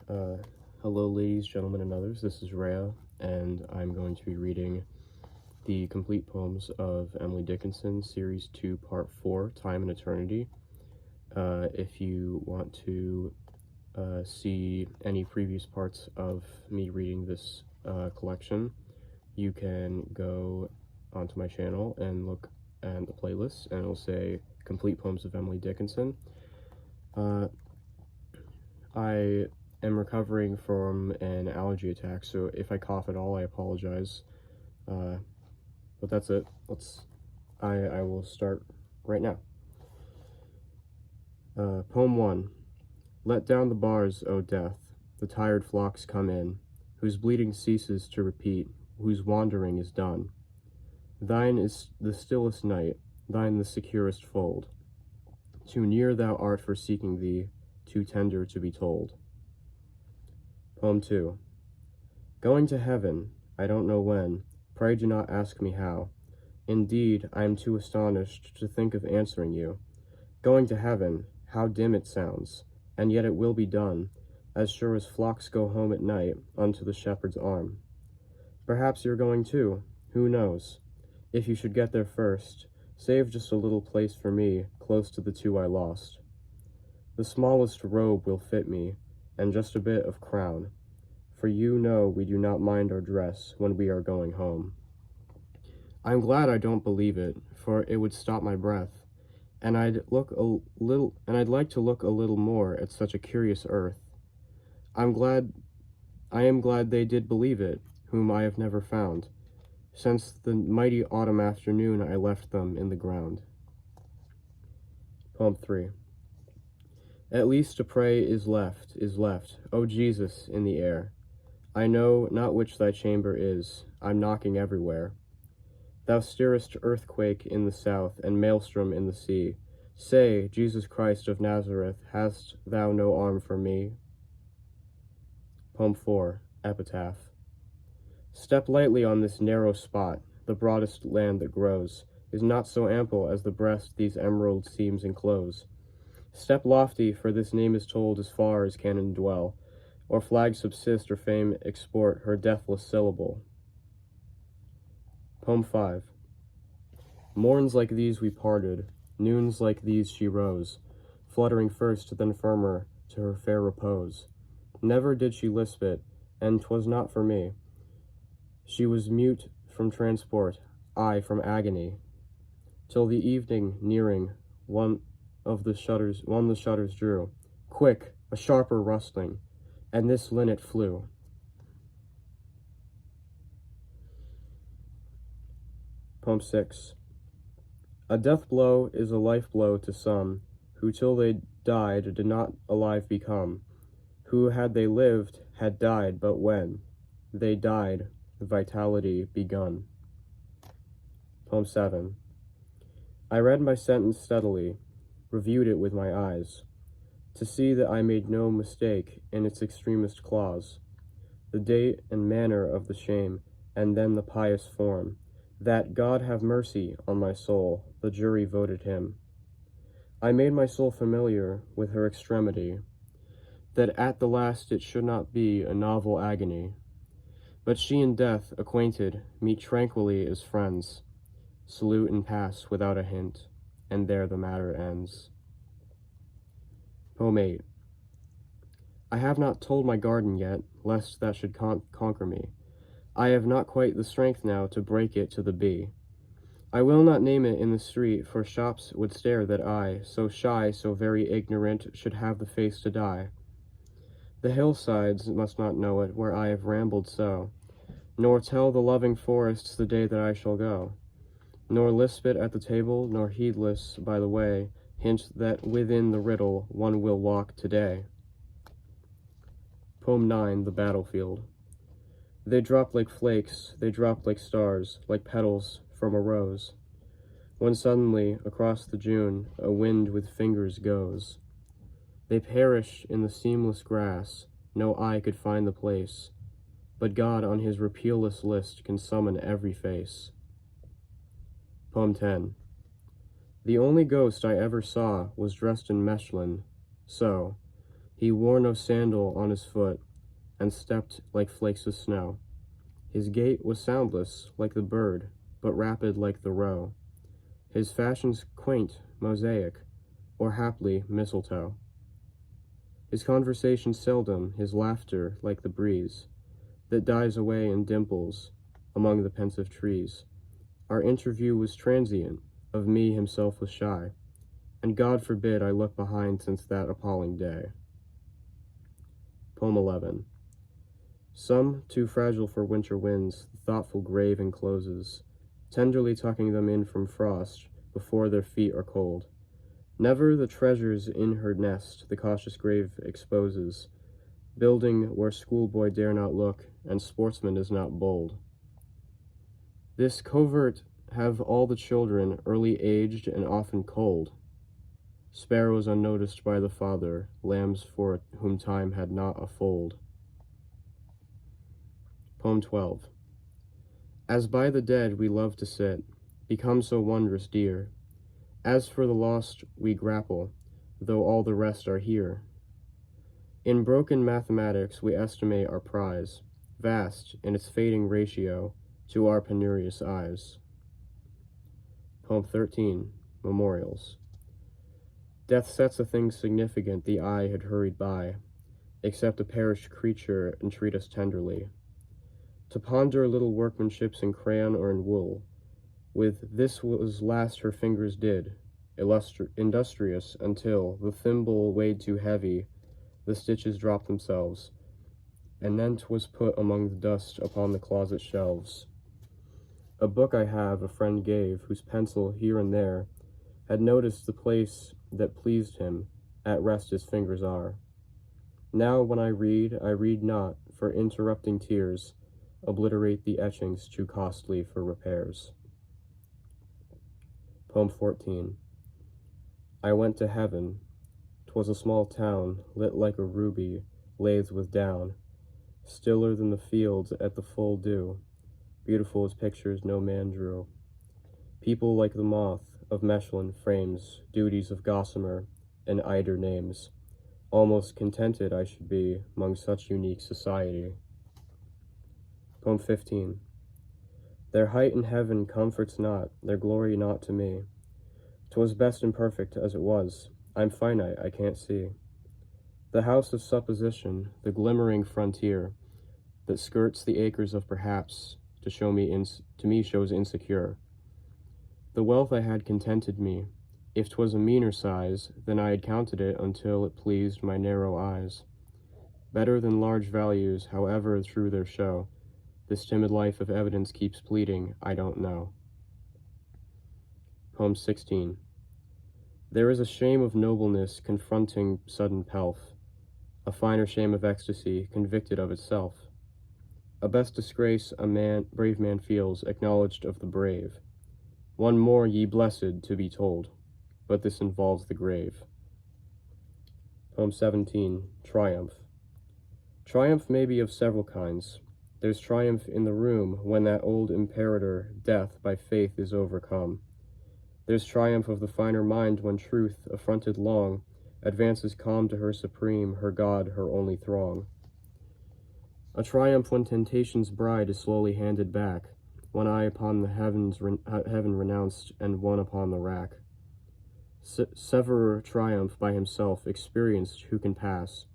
Uh, Hello, ladies, gentlemen, and others. This is Rhea, and I'm going to be reading the complete poems of Emily Dickinson, Series 2, Part 4, Time and Eternity. If you want to see any previous parts of me reading this collection, you can go onto my channel and look at the playlist, and it'll say Complete Poems of Emily Dickinson. I am recovering from an allergy attack, so if I cough at all, I apologize. But that's it. I will start right now. Poem 1. Let down the bars, O death, the tired flocks come in, whose bleating ceases to repeat, whose wandering is done. Thine is the stillest night, thine the securest fold. Too near thou art for seeking thee, too tender to be told. Poem 2. Going to heaven, I don't know when, pray do not ask me how. Indeed, I am too astonished to think of answering you. Going to heaven, how dim it sounds, and yet it will be done, as sure as flocks go home at night unto the shepherd's arm. Perhaps you're going too, who knows? If you should get there first, save just a little place for me, close to the two I lost. The smallest robe will fit me, and just a bit of crown, for you know we do not mind our dress when we are going home. I'm glad I don't believe it, for it would stop my breath, and I'd like to look a little more at such a curious earth. I am glad they did believe it, whom I have never found, since the mighty autumn afternoon I left them in the ground. Poem 3. At least to pray is left, O Jesus, in the air. I know not which thy chamber is, I'm knocking everywhere. Thou stirrest earthquake in the south, and maelstrom in the sea. Say, Jesus Christ of Nazareth, hast thou no arm for me? Poem 4, Epitaph. Step lightly on this narrow spot, the broadest land that grows, is not so ample as the breast these emerald seams enclose. Step lofty, for this name is told as far as cannon dwell, or flag subsist or fame export her deathless syllable. Poem 5. Morns like these we parted, noons like these she rose, fluttering first, then firmer, to her fair repose. Never did she lisp it, and 'twas not for me. She was mute from transport, I from agony, till the evening nearing, one the shutters drew. Quick, a sharper rustling, and this linnet flew. Poem 6. A death blow is a life blow to some, who till they died did not alive become, who had they lived had died, but when they died, vitality begun. Poem 7. I read my sentence steadily, reviewed it with my eyes, to see that I made no mistake in its extremest clause, the date and manner of the shame, and then the pious form, that God have mercy on my soul, the jury voted him. I made my soul familiar with her extremity, that at the last it should not be a novel agony, but she and death, acquainted, meet tranquilly as friends, salute and pass without a hint, and there the matter ends. Poem 8. I have not told my garden yet, lest that should conquer me. I have not quite the strength now to break it to the bee. I will not name it in the street, for shops would stare that I, so shy, so very ignorant, should have the face to die. The hillsides must not know it, where I have rambled so, nor tell the loving forests the day that I shall go, nor lisp it at the table, nor heedless by the way, hint that within the riddle one will walk today. Poem 9, The Battlefield. They drop like flakes, they drop like stars, like petals from a rose, when suddenly, across the June, a wind with fingers goes. They perish in the seamless grass, no eye could find the place, but God on his repealless list can summon every face. Poem 10. The only ghost I ever saw was dressed in Mechlin, so, He wore no sandal on his foot, and stepped like flakes of snow. His gait was soundless like the bird, but rapid like the roe. His fashions quaint, mosaic, or haply mistletoe. His conversation seldom, his laughter like the breeze, that dies away in dimples among the pensive trees. Our interview was transient, of me himself was shy, and God forbid I look behind since that appalling day. Poem 11. Some, too fragile for winter winds, the thoughtful grave encloses, tenderly tucking them in from frost before their feet are cold. Never the treasures in her nest the cautious grave exposes, building where schoolboy dare not look, and sportsman is not bold. This covert have all the children, early aged and often cold. Sparrows unnoticed by the father, lambs for whom time had not a fold. Poem 12. As by the dead we love to sit, become so wondrous dear. As for the lost we grapple, though all the rest are here. In broken mathematics we estimate our prize, vast in its fading ratio to our penurious eyes. Poem 13. Memorials. Death sets a thing significant the eye had hurried by, except a perished creature entreat us tenderly. To ponder little workmanships in crayon or in wool, with this was last her fingers did, industrious until, the thimble weighed too heavy, the stitches dropped themselves, and then 'twas put among the dust upon the closet shelves. A book I have a friend gave, whose pencil here and there had noticed the place that pleased him, at rest his fingers are. Now when I read not, for interrupting tears obliterate the etchings too costly for repairs. Poem 14. I went to heaven. 'Twas a small town, lit like a ruby, lathed with down, stiller than the fields at the full dew, beautiful as pictures no man drew. People like the moth of Mechlin frames duties of gossamer and eider names. Almost contented I should be 'mong such unique society. Poem 15. Their height in heaven comforts not, their glory not to me. 'Twas best and perfect as it was, I'm finite, I can't see. The house of supposition, the glimmering frontier, that skirts the acres of perhaps, to me shows insecure. The wealth I had contented me. If 'twas a meaner size, then I had counted it until it pleased my narrow eyes. Better than large values, however true their show, this timid life of evidence keeps pleading, I don't know. Poem 16. There is a shame of nobleness confronting sudden pelf, a finer shame of ecstasy convicted of itself. A best disgrace a brave man feels, acknowledged of the brave. One more, ye blessed, to be told, but this involves the grave. Poem 17. Triumph. Triumph may be of several kinds. There's triumph in the room when that old imperator, death, by faith is overcome. There's triumph of the finer mind when truth, affronted long, advances calm to her supreme, her God, her only throng. A triumph when temptation's bride is slowly handed back, one eye upon the heaven renounced and one upon the rack. Severer triumph by himself experienced who can pass,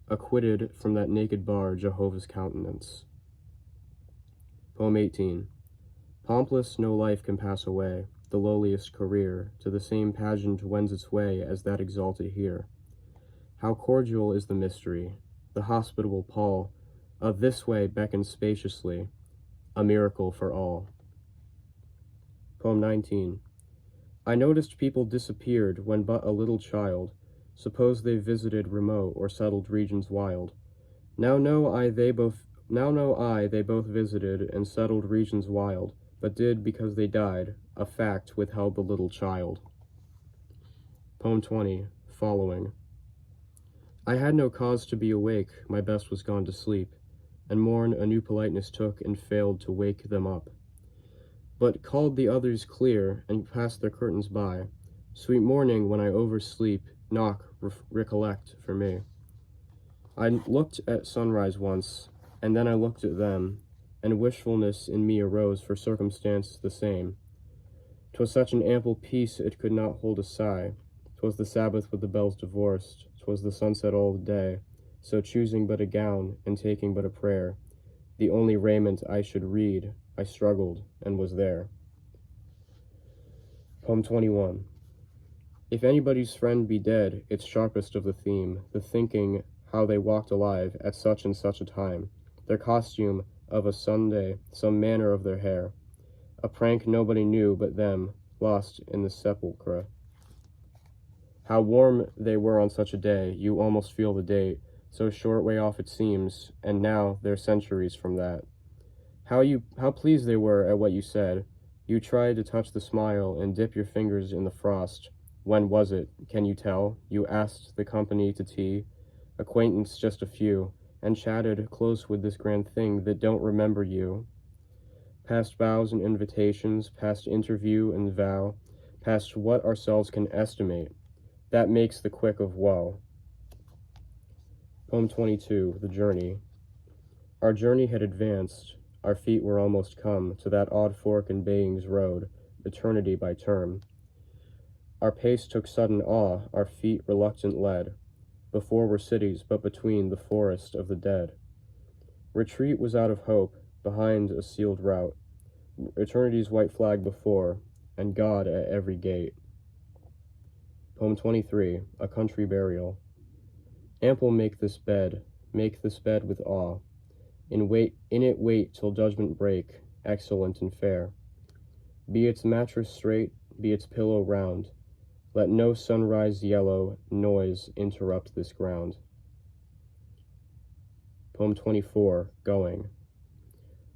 acquitted from that naked bar Jehovah's countenance. Poem 18. Pompless no life can pass away, the lowliest career to the same pageant wends its way as that exalted here. How cordial is the mystery, the hospitable pall of this way beckons spaciously, a miracle for all. Poem 19. I noticed people disappeared when but a little child, suppose they visited remote or settled regions wild. Now know I they both visited and settled regions wild, but did, because they died, a fact withheld the little child. Poem 20. Following. I had no cause to be awake, my best was gone to sleep, and morn a new politeness took and failed to wake them up, but called the others clear and passed their curtains by. Sweet morning, when I oversleep, knock, recollect for me. I looked at sunrise once, and then I looked at them, and wishfulness in me arose for circumstance the same. 'Twas such an ample peace it could not hold a sigh. 'Twas the Sabbath with the bells divorced, 'twas the sunset all the day, so choosing but a gown, and taking but a prayer, the only raiment I should read, I struggled, and was there. Poem 21. If anybody's friend be dead, it's sharpest of the theme, the thinking how they walked alive at such and such a time, their costume of a Sunday, some manner of their hair, a prank nobody knew but them, lost in the sepulchre. How warm they were on such a day, you almost feel the date, so short way off it seems, and now they're centuries from that. How pleased they were at what you said. You tried to touch the smile and dip your fingers in the frost. When was it? Can you tell? You asked the company to tea, acquaintance just a few, and chatted close with this grand thing that don't remember you. Past vows and invitations, past interview and vow, past what ourselves can estimate, that makes the quick of woe. Poem 22, The Journey. Our journey had advanced, our feet were almost come to that odd fork in Being's road, eternity by term. Our pace took sudden awe, our feet reluctant led. Before were cities, but between the forest of the dead. Retreat was out of hope, behind a sealed route. Eternity's white flag before, and God at every gate. Poem 23, A Country Burial. Ample make this bed with awe. In it wait till judgment break, excellent and fair. Be its mattress straight, be its pillow round. Let no sunrise yellow noise interrupt this ground. Poem 24, Going.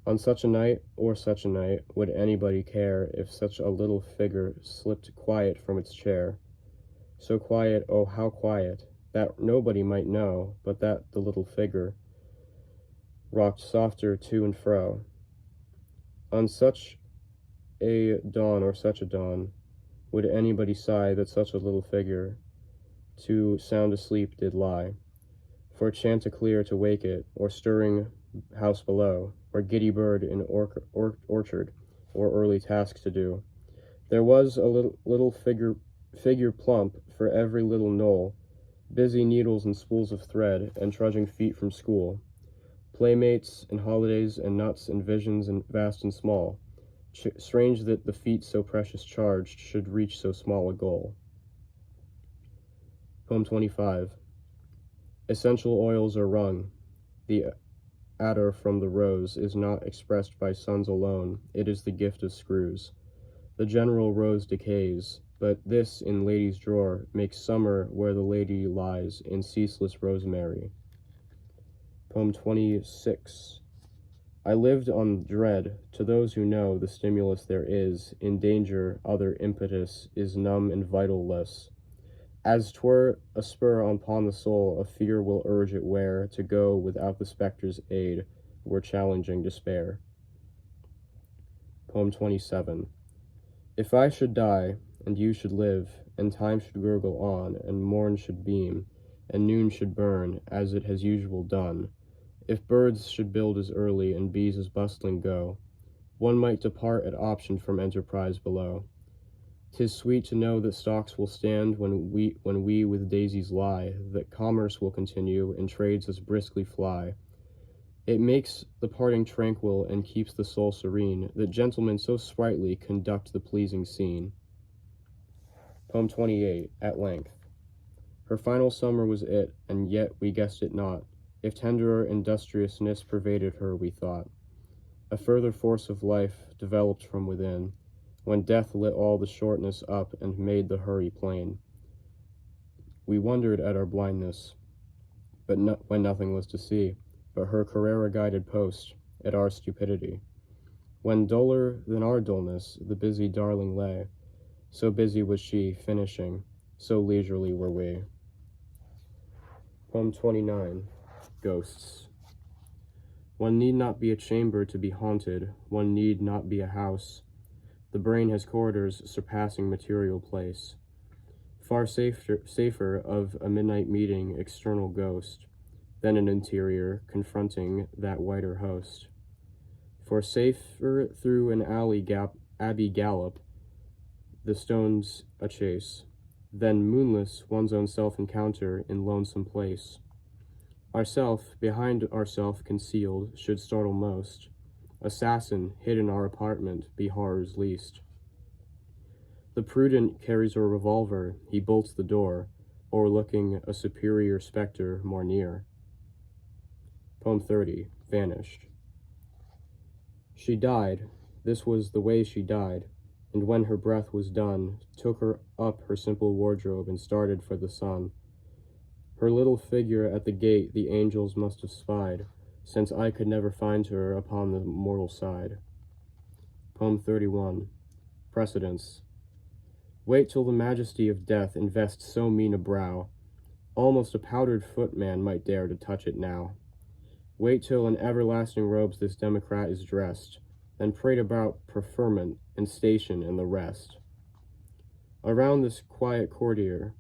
On such a night, or such a night, would anybody care if such a little figure slipped quiet from its chair? So quiet, oh how quiet, that nobody might know, but that the little figure rocked softer to and fro. On such a dawn, or such a dawn, would anybody sigh that such a little figure to sound asleep did lie? For chanticleer to wake it, or stirring house below, or giddy bird in orchard, or early task to do. There was a little figure plump for every little knoll, busy needles and spools of thread, and trudging feet from school. Playmates and holidays and nuts and visions and vast and small. Strange that the feet so precious charged should reach so small a goal. Poem 25. Essential oils are wrung. The attar from the rose is not expressed by suns alone, it is the gift of screws. The general rose decays, but this in lady's drawer makes summer where the lady lies in ceaseless rosemary. Poem 26. I lived on dread. To those who know the stimulus there is, in danger other impetus is numb and vitalless. As 'twere a spur upon the soul, a fear will urge it where to go without the spectre's aid were challenging despair. Poem 27. If I should die, and you should live, and time should gurgle on, and morn should beam, and noon should burn, as it has usual done, if birds should build as early, and bees as bustling go, one might depart at option from enterprise below. 'Tis sweet to know that stocks will stand when we with daisies lie, that commerce will continue, and trades as briskly fly. It makes the parting tranquil, and keeps the soul serene, that gentlemen so sprightly conduct the pleasing scene. Poem 28, At Length. Her final summer was it, and yet we guessed it not. If tenderer industriousness pervaded her, we thought. A further force of life developed from within, when death lit all the shortness up and made the hurry plain. We wondered at our blindness, but when nothing was to see, but her Carrera-guided post, at our stupidity. When duller than our dullness, the busy darling lay, so busy was she, finishing, so leisurely were we. Poem 29, Ghosts. One need not be a chamber to be haunted, one need not be a house. The brain has corridors surpassing material place. Far safer of a midnight meeting external ghost, then an interior confronting that whiter host. For safer through an abbey gallop, the stones a chase, then moonless one's own self-encounter in lonesome place. Ourself, behind ourself concealed, should startle most. Assassin, hid in our apartment, be horror's least. The prudent carries a revolver, he bolts the door, o'erlooking a superior spectre more near. Poem 30, Vanished. She died, this was the way she died, and when her breath was done, took her up her simple wardrobe and started for the sun. Her little figure at the gate the angels must have spied, since I could never find her upon the mortal side. Poem 31, Precedence. Wait till the majesty of death invests so mean a brow, almost a powdered footman might dare to touch it now. Wait till in everlasting robes this democrat is dressed, then prate about preferment and station and the rest. Around this quiet courtier,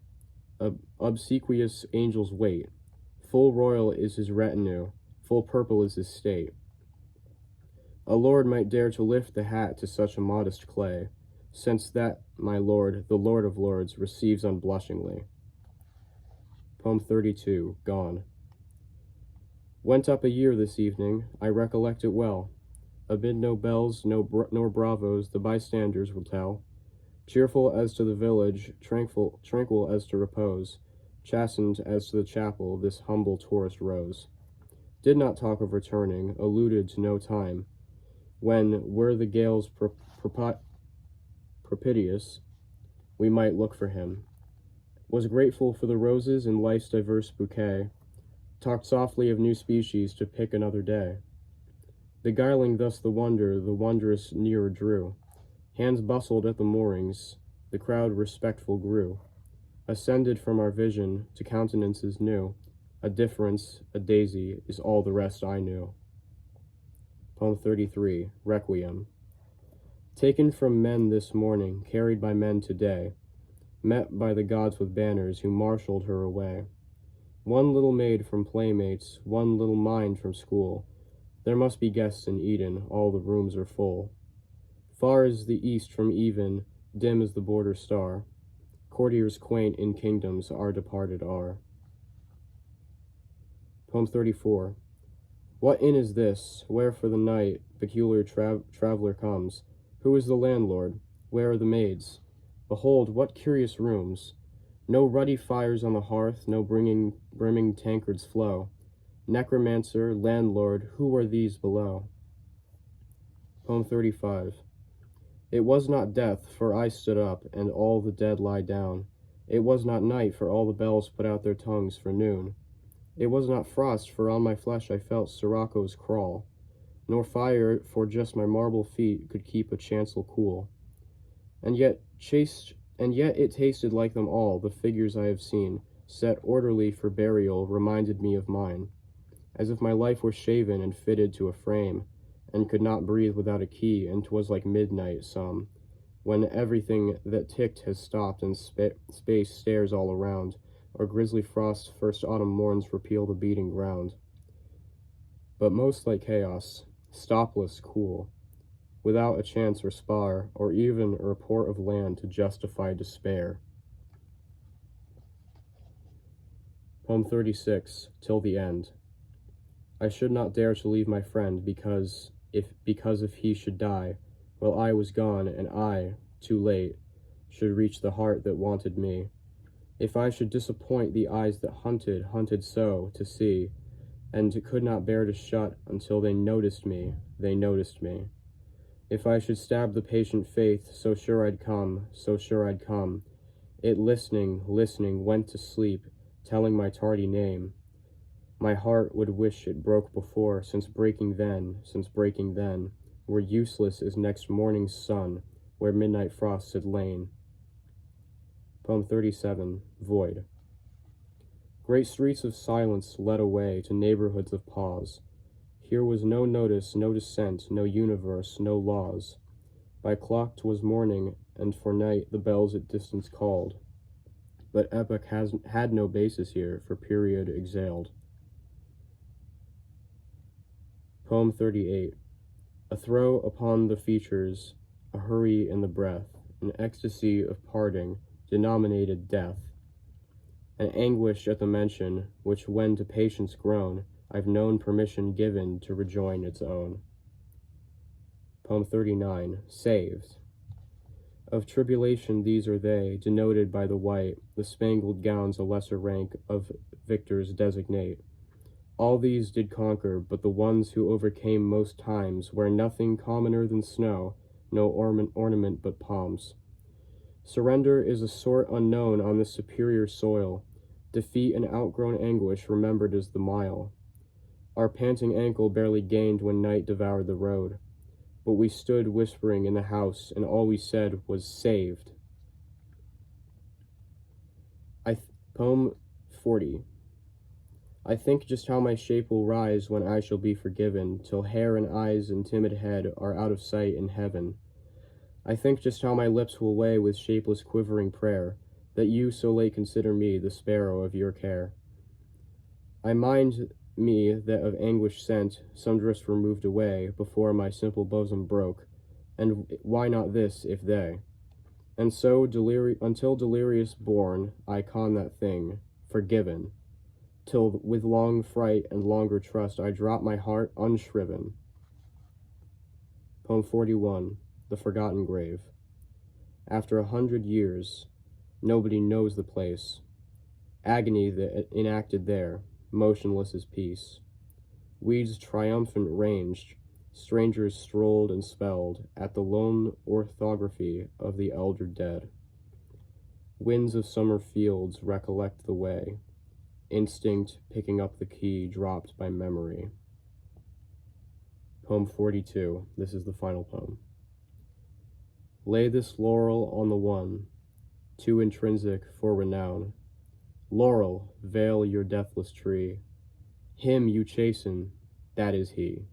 obsequious angels wait. Full royal is his retinue, full purple is his state. A lord might dare to lift the hat to such a modest clay, since that, my lord, the Lord of Lords, receives unblushingly. Poem 32, Gone. Went up a year this evening, I recollect it well. Amid no bells, nor bravos, the bystanders will tell. Cheerful as to the village, tranquil as to repose, chastened as to the chapel, this humble tourist rose. Did not talk of returning, alluded to no time, when, were the gales propitious, we might look for him. Was grateful for the roses in life's diverse bouquet, talked softly of new species to pick another day. Beguiling thus the wondrous nearer drew. Hands bustled at the moorings, the crowd respectful grew. Ascended from our vision to countenances new, a difference, a daisy, is all the rest I knew. Poem 33, Requiem. Taken from men this morning, carried by men today, met by the gods with banners who marshaled her away. One little maid from playmates, one little mind from school. There must be guests in Eden, all the rooms are full. Far as the east from even, dim as the border star. Courtiers quaint in kingdoms our departed are. Poem 34. What inn is this, where for the night peculiar traveler comes? Who is the landlord? Where are the maids? Behold, what curious rooms! No ruddy fires on the hearth, no brimming tankards flow. Necromancer, landlord, who are these below? Poem 35. It was not death, for I stood up, and all the dead lie down. It was not night, for all the bells put out their tongues for noon. It was not frost, for on my flesh I felt sirocco's crawl. Nor fire, for just my marble feet could keep a chancel cool. And yet it tasted like them all, the figures I have seen, set orderly for burial, reminded me of mine. As if my life were shaven and fitted to a frame, and could not breathe without a key, and 'twas like midnight some, when everything that ticked has stopped and space stares all around, or grisly frost first autumn morns repeal the beating ground. But most like chaos, stopless, cool, without a chance or spar, or even a report of land to justify despair. Poem 36, Till the End. I should not dare to leave my friend, because if he should die, while I was gone, and I, too late, should reach the heart that wanted me. If I should disappoint the eyes that hunted so to see, and could not bear to shut until they noticed me. If I should stab the patient faith, so sure I'd come, it listening, went to sleep, telling my tardy name. My heart would wish it broke before, since breaking then, were useless as next morning's sun, where midnight frosts had lain. Poem 37, Void. Great streets of silence led away to neighborhoods of pause. Here was no notice, no descent, no universe, no laws. By clock 'twas morning, and for night the bells at distance called. But epoch had no basis here, for period exhaled. Poem 38. A throw upon the features, a hurry in the breath, an ecstasy of parting, denominated death, an anguish at the mention, which when to patience grown, I've known permission given to rejoin its own. Poem 39. Saved. Of tribulation these are they, denoted by the white, the spangled gowns a lesser rank of victors designate. All these did conquer, but the ones who overcame most times wear nothing commoner than snow, no ornament but palms. Surrender is a sort unknown on this superior soil, defeat and outgrown anguish remembered as the mile. Our panting ankle barely gained when night devoured the road, but we stood whispering in the house, and all we said was saved. Poem 40. I think just how my shape will rise when I shall be forgiven, till hair and eyes and timid head are out of sight in heaven. I think just how my lips will weigh with shapeless quivering prayer, that you so late consider me the sparrow of your care. I mind me that of anguish sent, some drifts were moved away, before my simple bosom broke, and why not this, if they? And so, until delirious born, I con that thing, forgiven, till with long fright and longer trust I drop my heart unshriven. Poem 41. The Forgotten Grave. After 100 years, nobody knows the place. Agony that enacted there, motionless as peace. Weeds triumphant ranged, strangers strolled and spelled at the lone orthography of the elder dead. Winds of summer fields recollect the way, instinct picking up the key dropped by memory. Poem 42. This is the final poem. Lay this laurel on the one, too intrinsic for renown. Laurel, veil your deathless tree. Him you chasten, that is he.